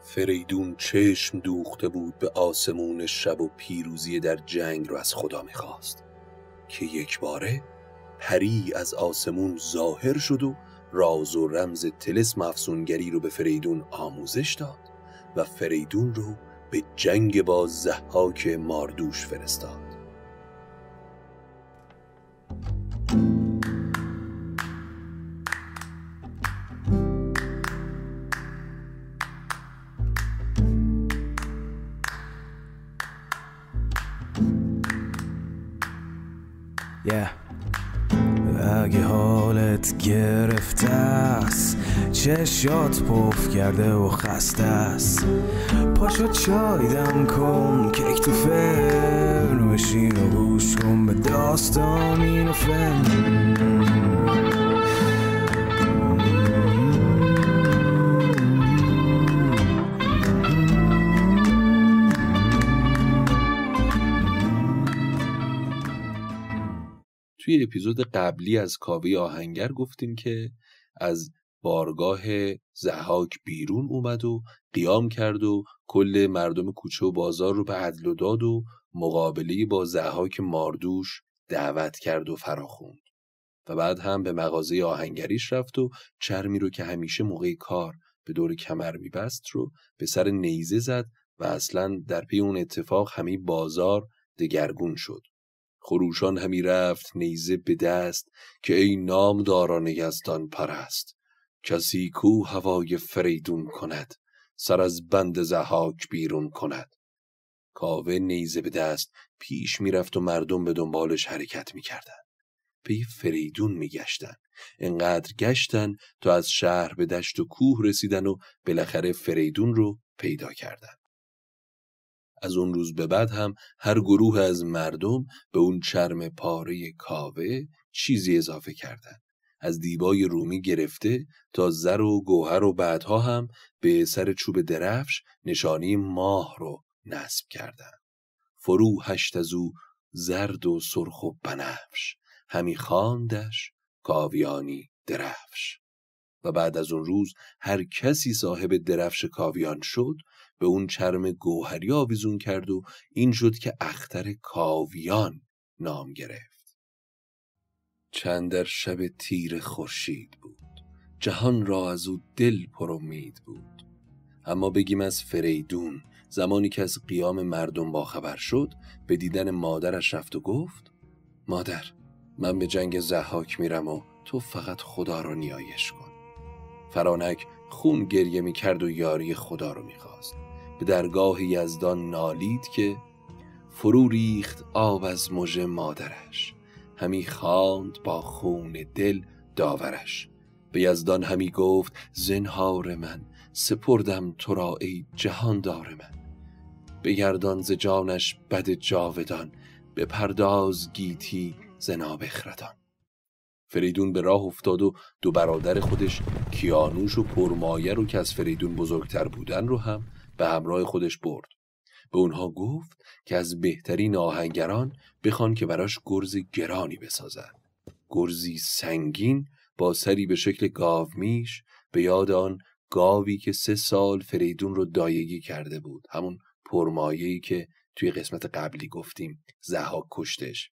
فریدون چشم دوخته بود به آسمون شب و پیروزی در جنگ رو از خدا می‌خواست که یک باره پری از آسمون ظاهر شد و راز و رمز طلسم افسونگری رو به فریدون آموزش داد و فریدون رو به جنگ با ضحاک ماردوش فرستاد. اگه حالت گرفته است، چشات پف کرده و خسته است، پاشو چای دم کن، کیک تو فرن بشین و گوش کن به داستان این و فن. توی اپیزود قبلی از کاوه آهنگر گفتیم که از بارگاه ضحاک بیرون اومد و قیام کرد و کل مردم کوچه و بازار رو به عدل و داد و مقابله با ضحاک ماردوش دعوت کرد و فراخوند و بعد هم به مغازه آهنگریش رفت و چرمی رو که همیشه موقع کار به دور کمر میبست رو به سر نیزه زد و اصلاً در پی اون اتفاق همه بازار دگرگون شد. خروشان همی رفت نیزه به دست که ای نامداران یزدان پرست، کسی کو هوای فریدون کند، سر از بند ضحاک بیرون کند. کاوه نیزه به دست پیش میرفت و مردم به دنبالش حرکت میکردن، پی فریدون میگشتن. انقدر گشتن تا از شهر به دشت و کوه رسیدن و بالاخره فریدون رو پیدا کردن. از اون روز به بعد هم هر گروه از مردم به اون چرم پاره کاوه چیزی اضافه کردن، از دیبای رومی گرفته تا زر و گوهر و بعدها هم به سر چوب درفش نشانی ماه رو نصب کردن. فرو هشت از او زرد و سرخ و بنفش، همی خواندش کاویانی درفش. و بعد از اون روز هر کسی صاحب درفش کاویان شد به اون چرم گوهری آویزون کرد و این شد که اختر کاویان نام گرفت. چند در شب تیر خورشید بود، جهان را از او دل پر امید بود. اما بگیم از فریدون، زمانی که از قیام مردم باخبر شد به دیدن مادرش رفت و گفت مادر، من به جنگ ضحاک میرم و تو فقط خدا رو نیایش کن. فرانک خون گریه می کرد و یاری خدا رو می خواست. به درگاه یزدان نالید که فرو ریخت آب از مژه مادرش، همی خواند با خون دل داورش. به یزدان همی گفت زنهار من، سپردم تو را ای جهاندار من. بگردان ز جانش بد جاودان، به پرداز گیتی ز نابخردان. فریدون به راه افتاد و دو برادر خودش کیانوش و پرمایه رو که از فریدون بزرگتر بودن رو هم به همراه خودش برد. به اونها گفت که از بهترین آهنگران بخوان که براش گرز گرانی بسازن. گرزی سنگین با سری به شکل گاومیش، به یاد آن گاوی که 3 سال فریدون رو دایگی کرده بود، همون پرمایه‌ای که توی قسمت قبلی گفتیم ضحاک کشتش.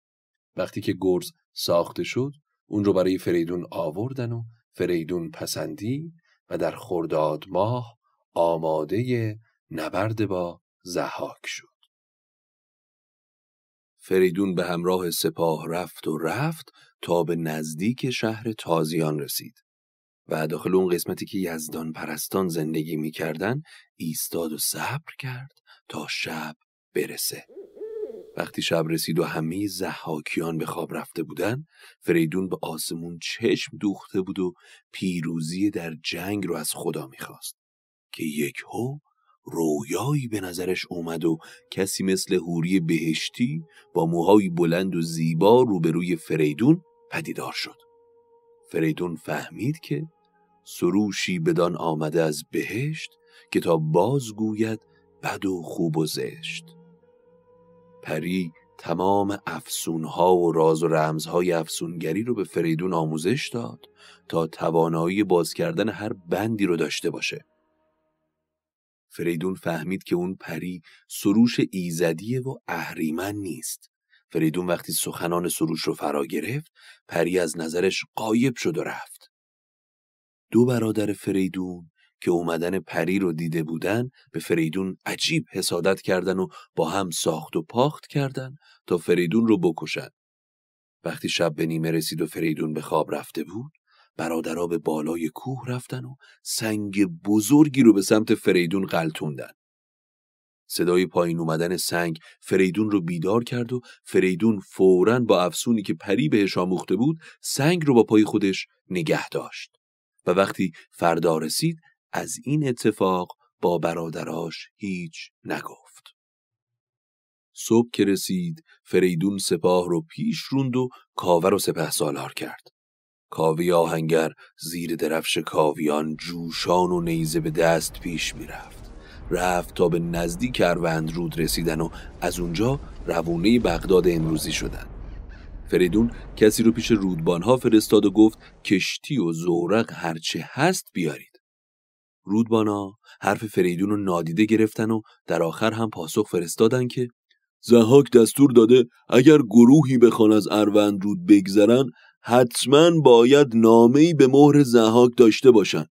وقتی که گرز ساخته شد اون رو برای فریدون آوردن و فریدون پسندید و در خرداد ماه آماده نبرد با ضحاک شد. فریدون به همراه سپاه رفت تا به نزدیک شهر تازیان رسید و داخل اون قسمتی که یزدان پرستان زندگی می‌کردن ایستاد و صبر کرد تا شب برسه. وقتی شب رسید و همه ضحاکیان به خواب رفته بودن، فریدون به آسمون چشم دوخته بود و پیروزی در جنگ رو از خدا می‌خواست که یکهو رویایی به نظرش اومد و کسی مثل حوری بهشتی با موهای بلند و زیبا روبروی فریدون پدیدار شد. فریدون فهمید که سروشی بدان آمده از بهشت که تا باز گوید بد و خوب و زشت. پری تمام افسونها و راز و رمزهای افسونگری رو به فریدون آموزش داد تا توانایی باز کردن هر بندی رو داشته باشه. فریدون فهمید که اون پری سروش ایزدیه و اهریمن نیست. فریدون وقتی سخنان سروش رو فرا گرفت، پری از نظرش غایب شد و رفت. دو برادر فریدون که اومدن پری رو دیده بودن به فریدون عجیب حسادت کردن و با هم ساخت و پاخت کردن تا فریدون رو بکشن. وقتی شب به نیمه رسید و فریدون به خواب رفته بود، برادرها به بالای کوه رفتن و سنگ بزرگی رو به سمت فریدون غلتوندن. صدای پایین اومدن سنگ فریدون رو بیدار کرد و فریدون فوراً با افسونی که پری بهش آموخته بود سنگ رو با پای خودش نگه داشت. و وقتی فردا رسید از این اتفاق با برادراش هیچ نگفت. صبح که رسید فریدون سپاه رو پیش روند و کاوه رو سپهسالار کرد. کاوه آهنگر زیر درفش کاویان جوشان و نیزه به دست پیش رفت تا به نزدیک اروندرود رسیدن و از اونجا روونه بغداد امروزی شدن. فریدون کسی رو پیش رودبانها فرستاد و گفت کشتی و زورق هرچه هست بیارید. رودبانا حرف فریدون رو نادیده گرفتن و در آخر هم پاسخ فرستادن که ضحاک دستور داده اگر گروهی بخوان از اروندرود بگذرن حتما باید نامه‌ای به مهر ضحاک داشته باشن.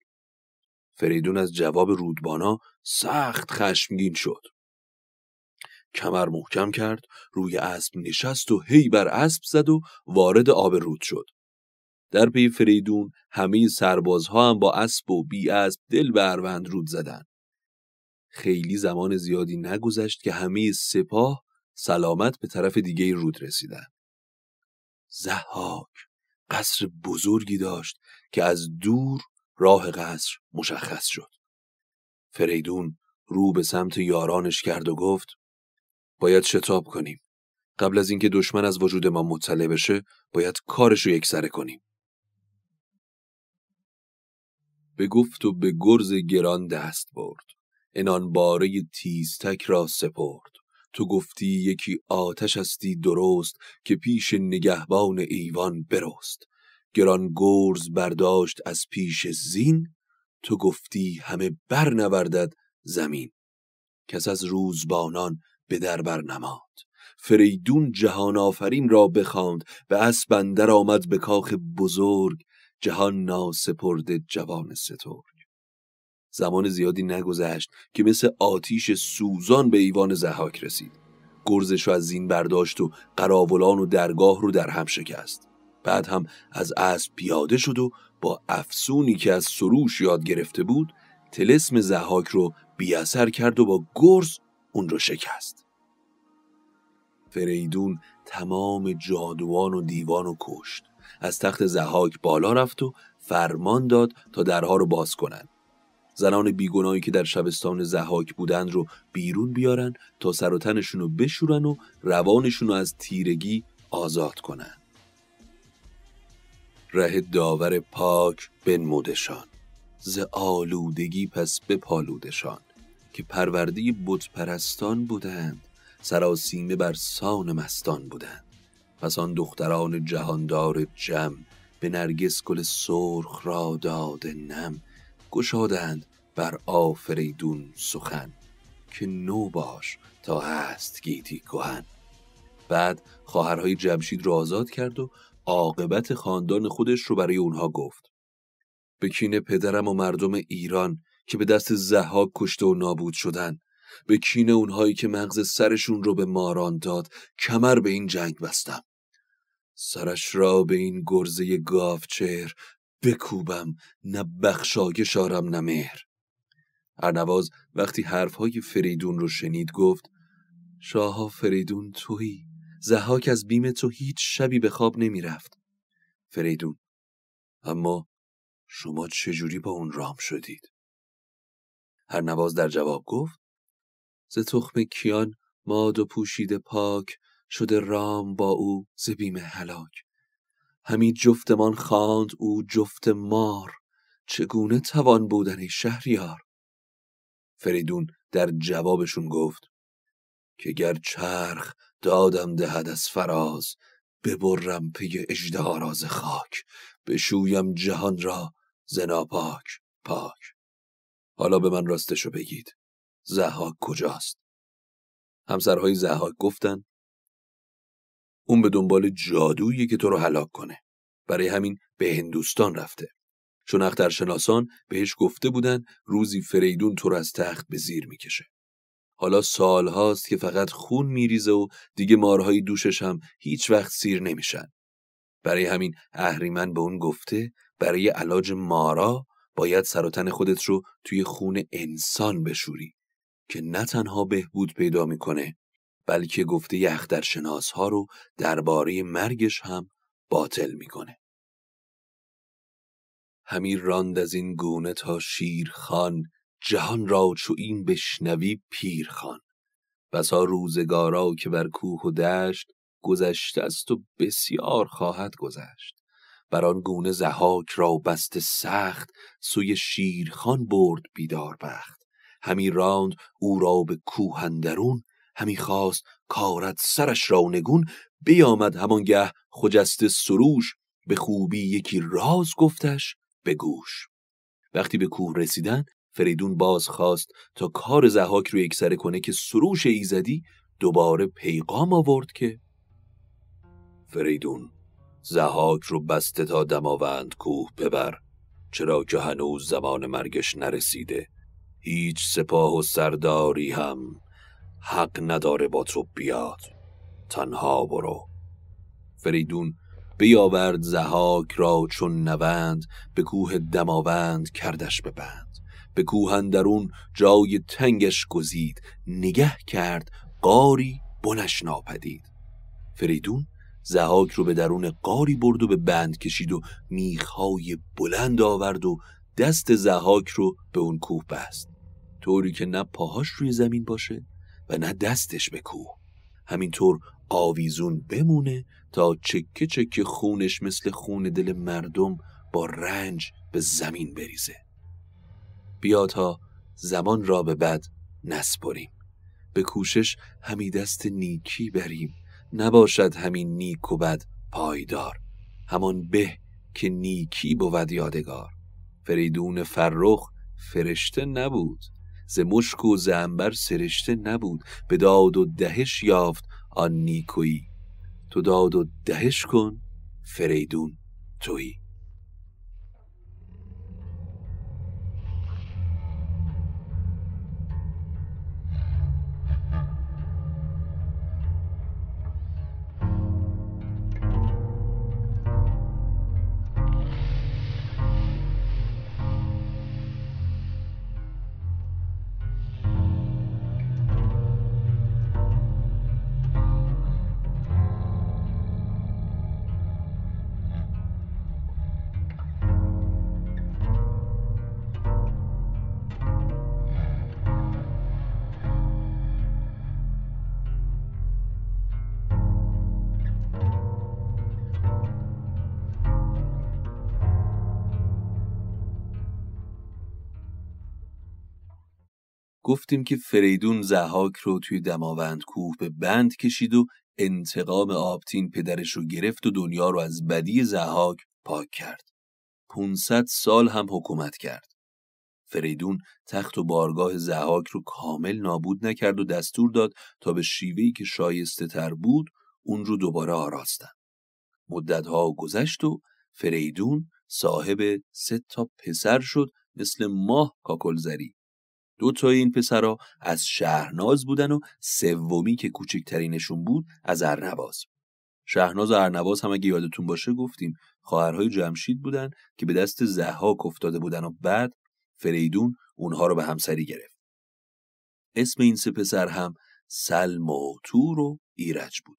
فریدون از جواب رودبانا سخت خشمگین شد. کمر محکم کرد، روی اسب نشست و هی بر اسب زد و وارد آب رود شد. در پی فریدون همه سربازها هم با اسب و بی اسب دل به اروندرود زدن. خیلی زمان زیادی نگذشت که همه سپاه سلامت به طرف دیگه رود رسیدن. ضحاک قصر بزرگی داشت که از دور راه قصر مشخص شد. فریدون رو به سمت یارانش کرد و گفت باید شتاب کنیم. قبل از اینکه دشمن از وجود ما مطلع بشه باید کارشو یکسره کنیم. به گفت و به گرز گران دست برد، انان باره تیزتک را سپرد. تو گفتی یکی آتش استی درست، که پیش نگهبان ایوان برست. گران گرز برداشت از پیش زین، تو گفتی همه بر نوردد زمین. کس از روزبانان به در بر نماند، فریدون جهان آفرین را بخواند. به اسب اندر آمد به کاخ بزرگ، جهان ناسپرده جوان سترگ. زمان زیادی نگذشت که مثل آتیش سوزان به ایوان ضحاک رسید. گرزش رو از زین برداشت و قراولان و درگاه رو در هم شکست. بعد هم از اسب پیاده شد و با افسونی که از سروش یاد گرفته بود طلسم ضحاک رو بی اثر کرد و با گرز اون رو شکست. فریدون تمام جادوان و دیوان رو کشت. از تخت ضحاک بالا رفت و فرمان داد تا درها رو باز کنن. زنان بیگناهی که در شبستان ضحاک بودن رو بیرون بیارن تا سر و تنشون رو بشورن و روانشون رو از تیرگی آزاد کنن. ره داور پاک بنمودشان، ز آلودگی پس بپالودشان. که پرورده بت پرستان بودند، سراسیمه بر سان مستان بودند. پس آن دختران جهاندار جم، به نرگس گل سرخ را داده نم. گشادند بر آفریدون سخن، که نو باش تا هست گیتی کهن. بعد خواهرهای جمشید را آزاد کرد و عاقبت خاندان خودش رو برای اونها گفت. به کین پدرم و مردم ایران که به دست ضحاک کشته و نابود شدن، به کین اونهایی که مغز سرشون رو به ماران داد، کمر به این جنگ بستم. سرش را به این گرزه گاوچهر، بکوبم نه بخشایش آرم نه مهر. ارنواز وقتی حرفهای فریدون رو شنید گفت شاها فریدون تویی، ضحاک از بیم تو هیچ شبی به خواب نمی رفت. فریدون اما شما چجوری با اون رام شدید؟ ارنواز در جواب گفت ز تخم کیان ماد و پوشیده پاک، شده رام با او ز بیم هلاک. همی جفتمان خواند او جفت مار، چگونه توان بودن ای شهریار؟ فریدون در جوابشون گفت که گر چرخ دادم دهد از فراز، ببرم پی اژدها ز خاک. بشویم جهان را ز ناپاک پاک. حالا به من راستشو بگید، ضحاک کجاست؟ همسرهای ضحاک گفتن اون به دنبال جادویی که تو رو هلاک کنه. برای همین به هندوستان رفته. چون اخترشناسان بهش گفته بودن روزی فریدون تو رو از تخت به زیر میکشه. حالا سال هاست که فقط خون میریزه و دیگه مارهای دوشش هم هیچ وقت سیر نمیشن. برای همین اهریمن به اون گفته برای علاج مارا باید سر و تن خودت رو توی خون انسان بشوری که نه تنها بهبود پیدا میکنه بلکه گفته اخترشناس ها رو درباره مرگش هم باطل میکنه. همی راند از این گونه تا شیر خان، جهان را چو این بشنوی پیر خان. بسا روزگارا که بر کوه و دشت، گذشته است و بسیار خواهد گذشت. بر آن گونه ضحاک را بسته سخت، سوی شیرخان برد بیدار بخت. همی راند او را به کوه اندرون، همی خواست کارد سرش را نگون. بیامد همانگه خجسته سروش، به خوبی یکی راز گفتش به گوش. وقتی به کوه رسیدن فریدون باز خواست تا کار ضحاک رو یکسره کنه که سروش ایزدی دوباره پیغام آورد که فریدون ضحاک رو بسته تا دماوند کوه ببر، چرا که هنوز زمان مرگش نرسیده. هیچ سپاه و سرداری هم حق نداره با تو بیاد، تنها برو. فریدون بیاورد ضحاک را چون نوند، به کوه دماوند کردش ببند. به کوه اندرون جای تنگش گزید، نگه کرد غاری بنش ناپدید. فریدون ضحاک رو به درون غاری برد و به بند کشید و میخهای بلند آورد و دست ضحاک رو به اون کوه بست، طوری که نه پاهاش روی زمین باشه و نه دستش به کوه. همینطور آویزون بمونه تا چکه چکه خونش مثل خون دل مردم با رنج به زمین بریزه. بیا تا زمان را به بد نسپریم، به کوشش همی دست نیکی بریم. نباشد همین نیک و بد پایدار، همان به که نیکی بود یادگار. فریدون فرخ فرشته نبود، ز مشک و ز عنبر سرشته نبود. به داد و دهش یافت آن نیکویی، تو داد و دهش کن فریدون تویی. گفتیم که فریدون ضحاک رو توی دماوند کوه به بند کشید و انتقام آبتین پدرش رو گرفت و دنیا رو از بدی ضحاک پاک کرد. 500 سال هم حکومت کرد. فریدون تخت و بارگاه ضحاک رو کامل نابود نکرد و دستور داد تا به شیوهی که شایسته تر بود اون رو دوباره آراستن. مدتها گذشت و فریدون صاحب 3 پسر شد، مثل ماه کاکلزری. 2 این پسرها از شهرناز بودن و 3 که کوچکترینشون بود از ارنواز. شهرناز و ارنواز هم اگه یادتون باشه گفتیم خواهرهای جمشید بودن که به دست ضحاک افتاده بودن و بعد فریدون اونها رو به همسری گرفت. اسم این 3 پسر هم سلم و تور و ایرج بود.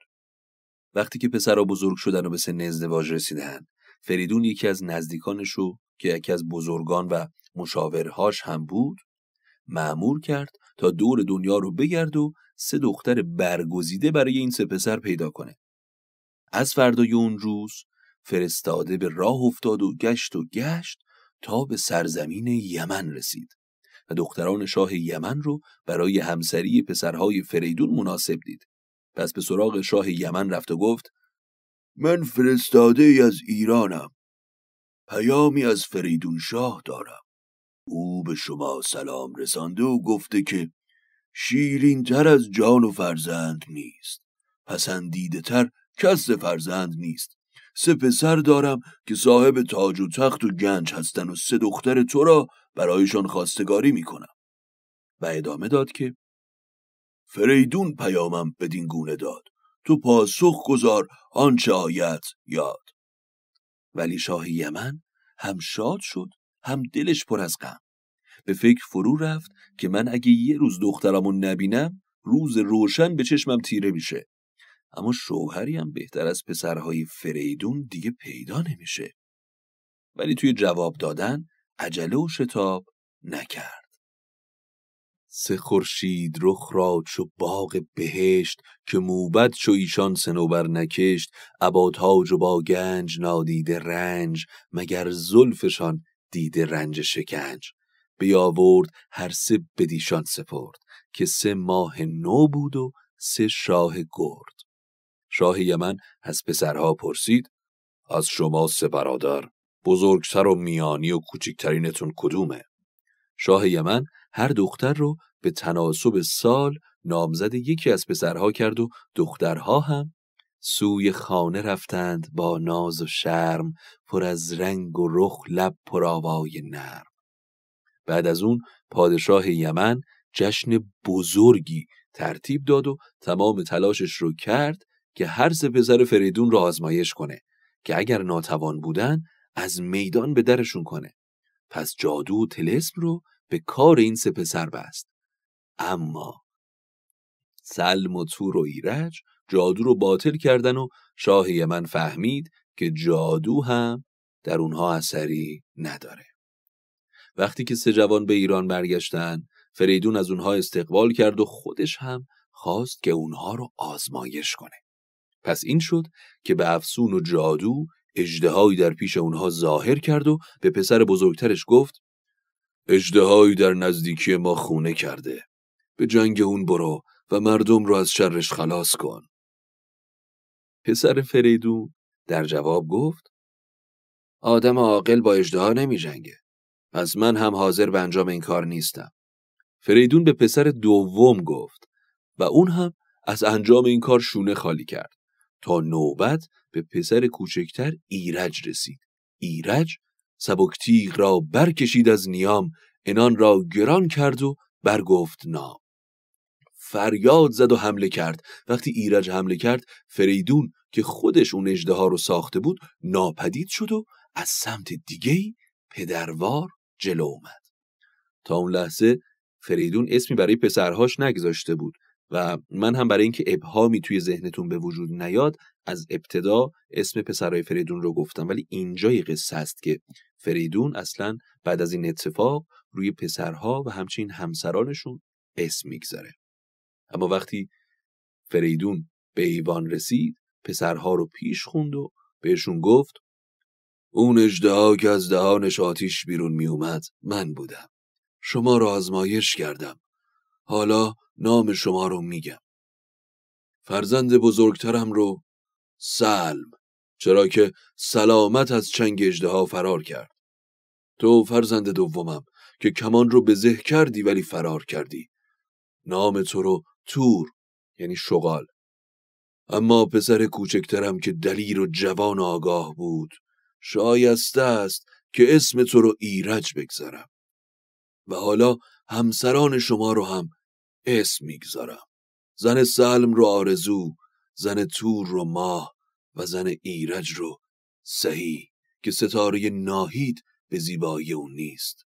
وقتی که پسرها بزرگ شدن و به سن ازدواج رسیدن، فریدون یکی از نزدیکانش رو که یکی از بزرگان و مشاورهاش هم بود مأمور کرد تا دور دنیا رو بگرد و 3 دختر برگزیده برای این 3 پسر پیدا کنه. از فردای اون روز فرستاده به راه افتاد و گشت تا به سرزمین یمن رسید و دختران شاه یمن رو برای همسری پسرهای فریدون مناسب دید. پس به سراغ شاه یمن رفت و گفت من فرستاده ای از ایرانم، پیامی از فریدون شاه دارم. او به شما سلام رسانده و گفته که شیرین تر از جان و فرزند نیست، پسندیده تر کس فرزند نیست. 3 پسر دارم که صاحب تاج و تخت و گنج هستن و 3 دختر تو را برایشان خواستگاری میکنم. و ادامه داد که فریدون پیامم بدین گونه داد، تو پاسخ گذار آنچه آید یاد. ولی شاه یمن هم شاد شد هم دلش پر از غم. به فکر فرو رفت که من اگه یه روز دخترمو نبینم روز روشن به چشمم تیره میشه. اما شوهری هم بهتر از پسرهای فریدون دیگه پیدا نمیشه. ولی توی جواب دادن عجله و شتاب نکرد. 3 خورشید رخ را چو باغ بهشت، که موبد چو ایشان صنوبر نکشت. ابا تاج و با گنج نادیده رنج، مگر زلفشان دیده رنج شکنج. بیاورد هر 3 بدیشان سپرد، که 3 ماه نو بود و 3 شاه گرد. شاه یمن از پسرها پرسید از شما 3 برادر بزرگتر و میانی و کوچکترینتون کدومه؟ شاه یمن هر دختر رو به تناسب سال نامزد یکی از پسرها کرد و دخترها هم سوی خانه رفتند با ناز و شرم، پر از رنگ و رخ لب پرآوای نرم. بعد از اون پادشاه یمن جشن بزرگی ترتیب داد و تمام تلاشش رو کرد که هر 3 پسر فریدون رو آزمایش کنه که اگر ناتوان بودن از میدان به درشون کنه. پس جادو و طلسم رو به کار این 3 پسر بست. اما سلم و تور و ایرج جادو رو باطل کردن و شاه یمن فهمید که جادو هم در اونها اثری نداره. وقتی که 3 جوان به ایران برگشتن، فریدون از اونها استقبال کرد و خودش هم خواست که اونها رو آزمایش کنه. پس این شد که به افسون و جادو اژدهایی در پیش اونها ظاهر کرد و به پسر بزرگترش گفت اژدهایی در نزدیکی ما خونه کرده، به جنگ اون برو و مردم رو از شرش خلاص کن. پسر فریدون در جواب گفت آدم عاقل با اژدها نمی جنگه، پس من هم حاضر به انجام این کار نیستم. فریدون به پسر دوم گفت و اون هم از انجام این کار شونه خالی کرد تا نوبت به پسر کوچکتر ایرج رسید. ایرج سبکتیغ را برکشید از نیام، انان را گران کرد و برگفت نام. فریاد زد و حمله کرد. وقتی ایرج حمله کرد، فریدون که خودش اون اژدها رو ساخته بود ناپدید شد و از سمت دیگه‌ای پدروار جلو اومد. تا اون لحظه فریدون اسمی برای پسرهاش نگذاشته بود و من هم برای اینکه ابهامی توی ذهنتون به وجود نیاد از ابتدا اسم پسرهای فریدون رو گفتم، ولی اینجای قصه است که فریدون اصلا بعد از این اتفاق روی پسرها و همچنین همسرانشون اسم میگذاره. اما وقتی فریدون به ایوان رسید پسرها رو پیش خوند و بهشون گفت اون اژدها که از دهانش آتیش بیرون می اومد من بودم. شما رو آزمایش کردم. حالا نام شما رو میگم. فرزند بزرگترم رو سلم، چرا که سلامت از چنگ اژدها فرار کرد. تو فرزند دومم که کمان رو به زه کردی ولی فرار کردی. نام تو رو تور، یعنی شغال. اما پسر کوچکترم که دلیر و جوان و آگاه بود، شایسته است که اسم تو رو ایرج بگذارم. و حالا همسران شما رو هم اسم میگذارم. زن سلم رو آرزو، زن تور رو ماه و زن ایرج رو سهی که ستاره ناهید به زیبایی اون نیست.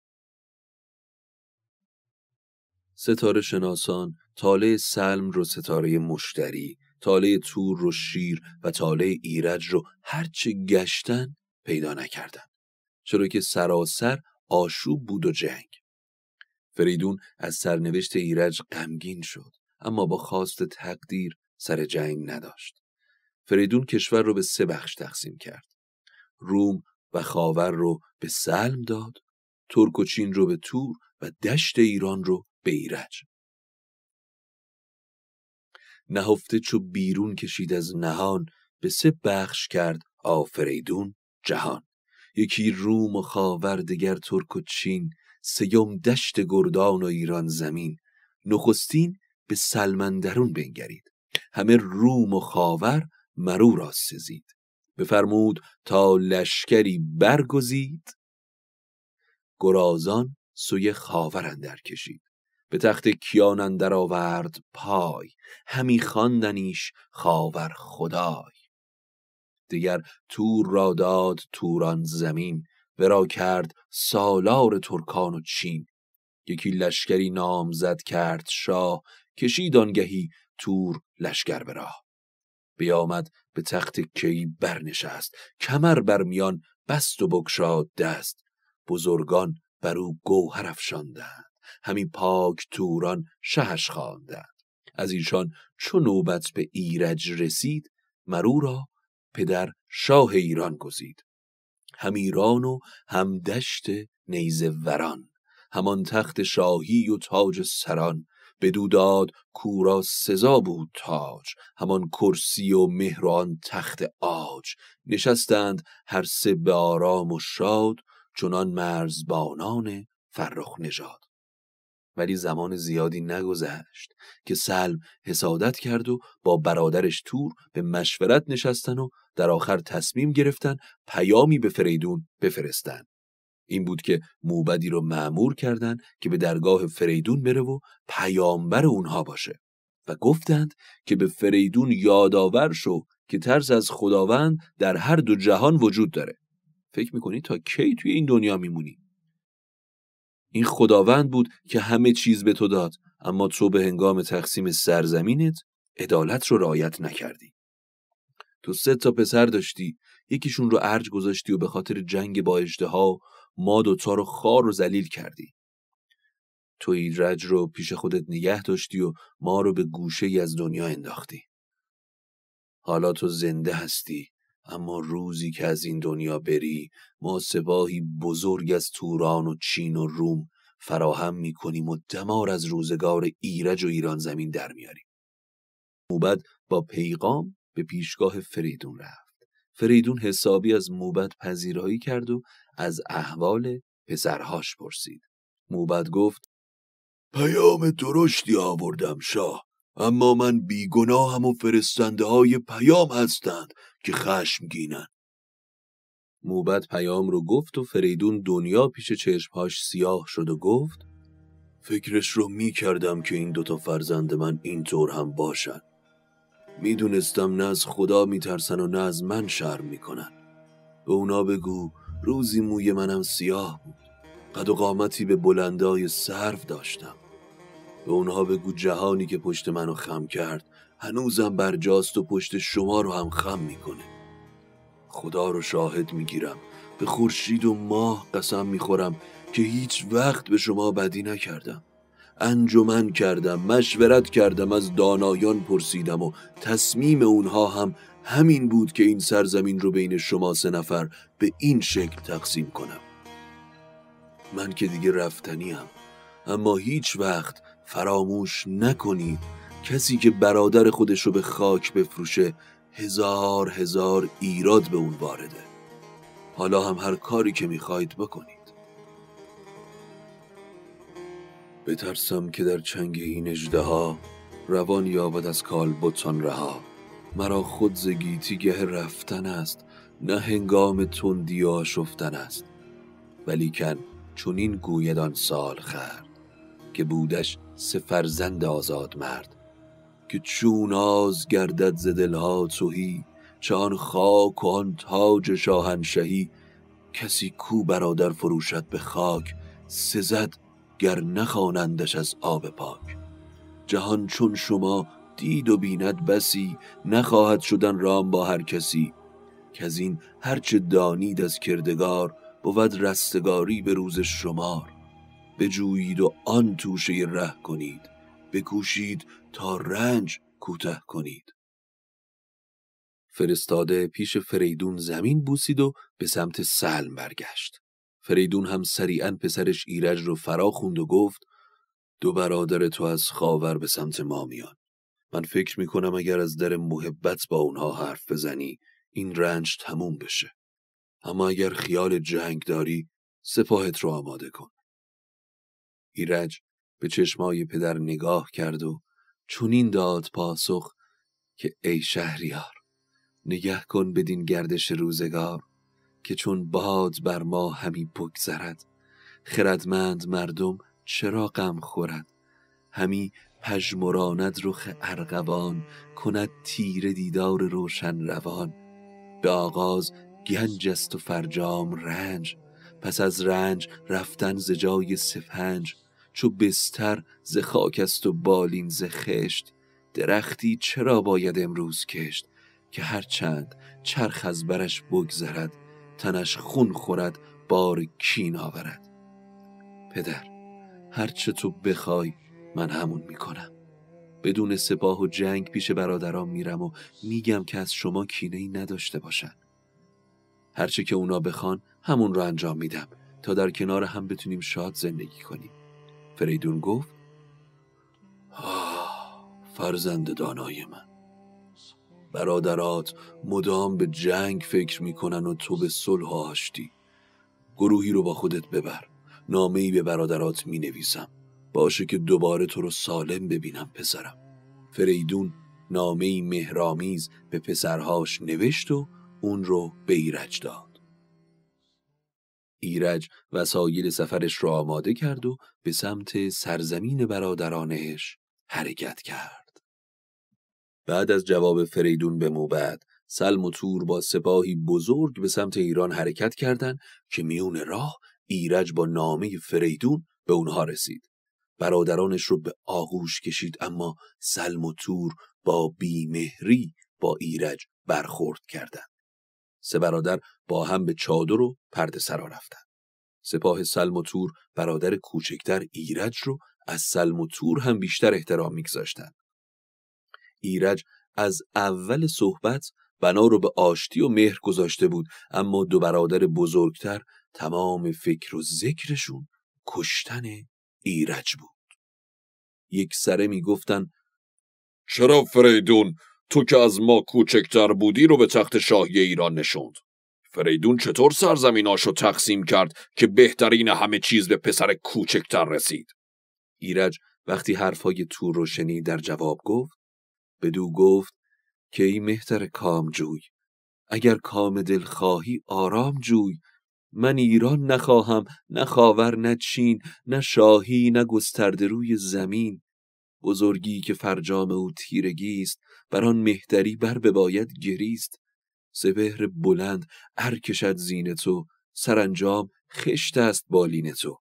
ستاره شناسان طالع سلم رو ستاره مشتری، طالع تور رو شیر و طالع ایرج رو هرچه گشتن پیدا نکردن، چرا که سراسر آشوب بود و جنگ. فریدون از سرنوشت ایرج غمگین شد، اما با خواست تقدیر سر جنگ نداشت. فریدون کشور رو به 3 بخش تقسیم کرد. روم و خاور رو به سلم داد، ترک و چین رو به تور و دشت ایران رو به ایرج. نهفته چو بیرون کشید از نهان، به 3 بخش کرد آفریدون جهان. یکی روم و خاور، دگر ترک و چین، 3م دشت گردان و ایران زمین. نخستین به سلمندرون بنگرید. همه روم و خاور مرو را سزید. بفرمود تا لشکری برگزید، گرازان سوی خاور اندر کشید. به تخت کیان اندر آورد پای، همی خواندنیش خاور خدای. دیگر تور را داد توران زمین، ورا کرد سالار ترکان و چین. یکی لشکری نامزد کرد شاه، کشید آنگهی تور لشکر به راه. بیامد به تخت کی برنشست، کمر بر میان بست و بگشاد دست. بزرگان بر او گوهر افشاندند، همی پاک توران شهش خواندند. از ایشان چو نوبت به ایرج رسید، مرو را پدر شاه ایران گزید. هم ایران و هم دشت نیزه وران، همان تخت شاهی و تاج سران. بدو داد کورا سزا بود تاج، همان کرسی و مهر و آن تخت عاج. نشستند هر سه به آرام و شاد، چنان مرزبانان فرخ نژاد. ولی زمان زیادی نگذشت که سلم حسادت کرد و با برادرش تور به مشورت نشستن و در آخر تصمیم گرفتن پیامی به فریدون بفرستن. این بود که موبدی رو مأمور کردند که به درگاه فریدون بره و پیامبر اونها باشه و گفتند که به فریدون یادآور شو که ترس از خداوند در هر دو جهان وجود داره. فکر میکنی تا کی توی این دنیا میمونی؟ این خداوند بود که همه چیز به تو داد، اما تو به هنگام تقسیم سرزمینت عدالت رو رعایت نکردی. تو 3 پسر داشتی، یکیشون رو ارج گذاشتی و به خاطر جنگ با اژدها ما 2 رو خوار و ذلیل کردی. تو ایرج رو پیش خودت نگه داشتی و ما رو به گوشه‌ای از دنیا انداختی. حالا تو زنده هستی، اما روزی که از این دنیا بری، ما سپاهی بزرگ از توران و چین و روم فراهم می‌کنیم و دمار از روزگار ایرج و ایران زمین در میاریم. موبد با پیغام به پیشگاه فریدون رفت. فریدون حسابی از موبد پذیرایی کرد و از احوال پسرهاش پرسید. موبد گفت: پیام درشتی آوردم شاه، اما من بیگناهم و فرستنده های پیام هستند که خشمگینن. موبد پیام رو گفت و فریدون دنیا پیش چشمهاش سیاه شد و گفت: فکرش رو میکردم که این 2 فرزند من اینطور هم باشن. میدونستم نه از خدا میترسن و نه از من شرم میکنن. به اونا بگو روزی موی منم سیاه بود، قد و قامتی به بلندای سرو داشتم. به اونها بگو جهانی که پشت منو خم کرد هنوزم برجاست و پشت شما رو هم خم میکنه. خدا رو شاهد میگیرم، به خورشید و ماه قسم میخورم که هیچ وقت به شما بدی نکردم. انجمن کردم، مشورت کردم، از دانایان پرسیدم و تصمیم اونها هم همین بود که این سرزمین رو بین شما 3 نفر به این شکل تقسیم کنم. من که دیگه رفتنیم، اما هیچ وقت فراموش نکنید کسی که برادر خودش رو به خاک بفروشه 1000 ایراد به اون وارده. حالا هم هر کاری که میخواید بکنید. بترسم که در چنگ این اژدها روان یابد از کالبدتان رها. مرا خود ز گیتی گه رفتن است، نه هنگام تندی و آشفتن است. ولیکن چنین گوید آن سال خورد، که بودش 3 فرزند آزاد مرد. که چون آز گردد ز دلها تهی، چه آن خاک و آن تاج شاهنشهی. کسی کو برادر فروشد به خاک، سزد گر نخوانندش از آب پاک. جهان چون شما دید و بیند بسی، نخواهد شدن رام با هر کسی. که از این هرچه دانید از کردگار، بود رستگاری به روز شمار. بجویید و آن توشه ره کنید، بکوشید تا رنج کوته کنید. فرستاده پیش فریدون زمین بوسید و به سمت سلم برگشت. فریدون هم سریعاً پسرش ایرج رو فرا خوند و گفت: 2 برادر تو از خاور به سمت ما میان. من فکر میکنم اگر از در محبت با اونها حرف بزنی این رنج تموم بشه. اما اگر خیال جنگ داری سپاهت رو آماده کن. ایرج به چشمای پدر نگاه کرد و چنین داد پاسخ که ای شهریار، نگه کن بدین گردش روزگار، که چون باد بر ما همی بگذرد، خردمند مردم چرا غم خورد، همی پژمراند رخ ارغوان، کند تیره دیدار روشن روان، به آغاز گنج است و فرجام رنج، پس از رنج رفتن ز جای سپنج، چو بستر ز خاک است و بالین ز خشت، درختی چرا باید امروز کشت، که هر چند چرخ از برش بگذرد، تنش خون خورد بار کین آورد. پدر، هر چه تو بخوای من همون میکنم. بدون سپاه و جنگ پیش برادرام میرم و میگم که از شما کینه‌ای نداشته باشن. هر چه که اونا بخوان همون رو انجام میدم تا در کنار هم بتونیم شاد زندگی کنیم. فریدون گفت فرزند دانای من، برادرات مدام به جنگ فکر میکنن و تو به صلح و آشتی. گروهی رو با خودت ببر، نامه‌ای به برادرات مینویسم، باشه که دوباره تو رو سالم ببینم پسرم. فریدون نامه‌ای مهرآمیز به پسرهاش نوشت و اون رو به ایرج داد. ایرج وسایل سفرش رو آماده کرد و به سمت سرزمین برادرانش حرکت کرد. بعد از جواب فریدون به موبد، سلم و تور با سپاهی بزرگ به سمت ایران حرکت کردند که میون راه ایرج با نامه فریدون به اونها رسید. برادرانش رو به آغوش کشید، اما سلم و تور با بیمهری با ایرج برخورد کردند. سه برادر با هم به چادر و پرده سرا رفتند. سپاه سلم و تور برادر کوچکتر ایرج رو از سلم و تور هم بیشتر احترام می‌گذاشتند. ایرج از اول صحبت بنا رو به آشتی و مهر گذاشته بود، اما دو برادر بزرگتر تمام فکر و ذکرشون کشتن ایرج بود. یک سره میگفتن چرا فریدون تو که از ما کوچکتر بودی رو به تخت شاهی ایران نشوند؟ فریدون چطور سرزمیناشو تقسیم کرد که بهترین همه چیز به پسر کوچکتر رسید؟ ایرج وقتی حرفای تور رو شنید در جواب بدو گفت که ای مهتر کامجوی، اگر کام دل خواهی آرام جوی. من ایران نخواهم، نه خاور نه چین، نه شاهی نه گسترده روی زمین. بزرگی که فرجام او تیرگیست، بر آن مهتری بر بباید گریست. سپهر بلند ار کشد زین تو، سرانجام خشت است بالین تو.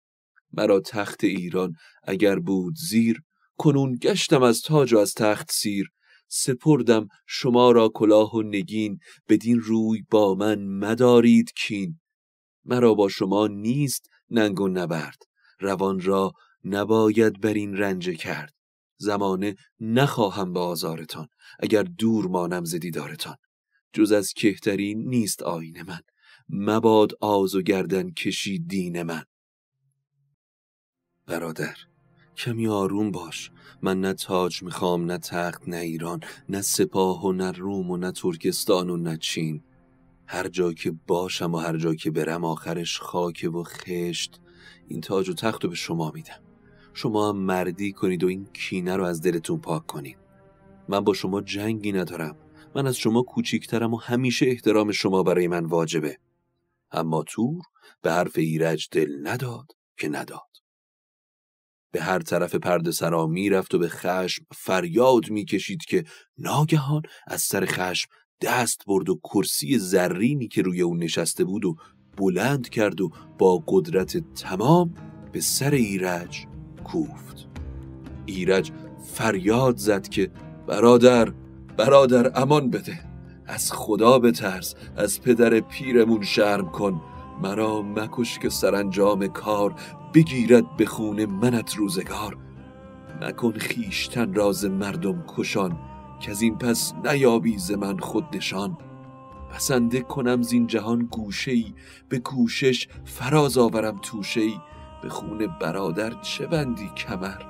مرا تخت ایران اگر بود زیر، کنون گشتم از تاج و از تخت سیر. سپردم شما را کلاه و نگین، بدین روی با من مدارید کین. مرا با شما نیست ننگ و نبرد، روان را نباید بر این رنج کرد. زمانه نخواهم به آزارتان، اگر دور مانم ز دیدارتان. جز از کهتری نیست آیین من، مباد آز و گردن کشی دین من. برادر، کمی آروم باش. من نه تاج میخوام، نه تخت، نه ایران، نه سپاه و نه روم و نه ترکستان و نه چین. هر جا که باشم و هر جا که برم آخرش خاک و خشت. این تاج و تخت رو به شما میدم. شما هم مردی کنید و این کینه رو از دلتون پاک کنید. من با شما جنگی ندارم. من از شما کوچیکترم و همیشه احترام شما برای من واجبه. اما تور به حرف ایرج دل نداد که نداد. به هر طرف پرده سرا می رفت و به خشم فریاد می کشید که ناگهان از سر خشم دست برد و کرسی زرینی که روی اون نشسته بود و بلند کرد و با قدرت تمام به سر ایرج کوفت. ایرج فریاد زد که برادر امان بده، از خدا بترس، از پدر پیرمون شرم کن، مرا مکش که سرانجام کار بگیرد به خون منت روزگار. مکن خیشتن راز مردم کشان، که از این پس نیابی ز من خود نشان. پسنده کنم زین جهان گوشه‌ای، به کوشش فراز آورم توشه‌ای. به خون برادر چه بندی کمر،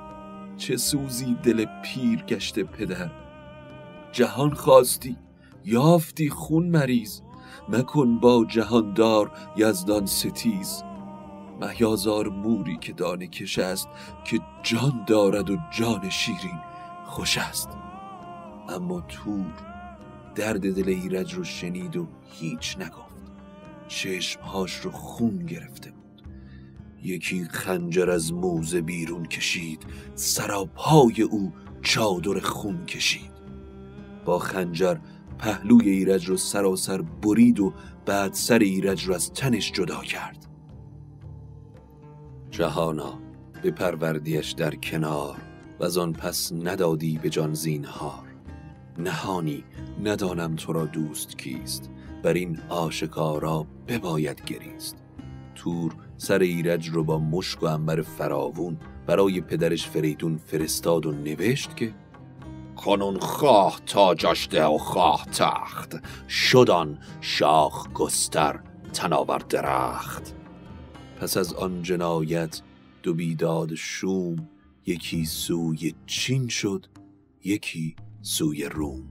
چه سوزی دل پیر گشته پدر. جهان خواستی یافتی خون مریز، مکن با جهاندار یزدان ستیز. مهیازار موری که دانه کش است، که جان دارد و جان شیرین خوش است. اما تور درد دل ایرج رو شنید و هیچ نگفت. چشمهاش رو خون گرفته بود. یکی خنجر از موزه بیرون کشید، سراپای او چادر خون کشید. با خنجر پهلوی ایرج رو سراسر برید و بعد سر ایرج رو از تنش جدا کرد. جهانا به پروردیش در کنار، و از آن پس ندادی به جان زینهار. نهانی ندانم تو را دوست کیست، بر این آشکارا بباید گریست. تور سر ایرج رو با مشک و عنبر فراوون برای پدرش فریدون فرستاد و نوشت که کنون خواه تاجش ده و خواه تخت، شدان شاخ گستر تناور درخت. پس از آن جنایت دو بیداد شوم، یکی سوی چین شد یکی سوی روم.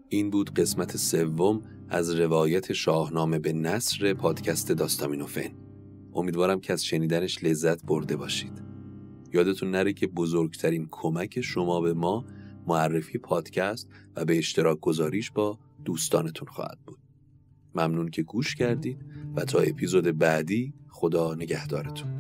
این بود قسمت سوم از روایت شاهنامه به نثر پادکست داستامینوفن. امیدوارم که از شنیدنش لذت برده باشید. یادتون نره که بزرگترین کمک شما به ما معرفی پادکست و به اشتراک گذاریش با دوستانتون خواهد بود. ممنون که گوش کردید و تا اپیزود بعدی خدا نگهدارتون.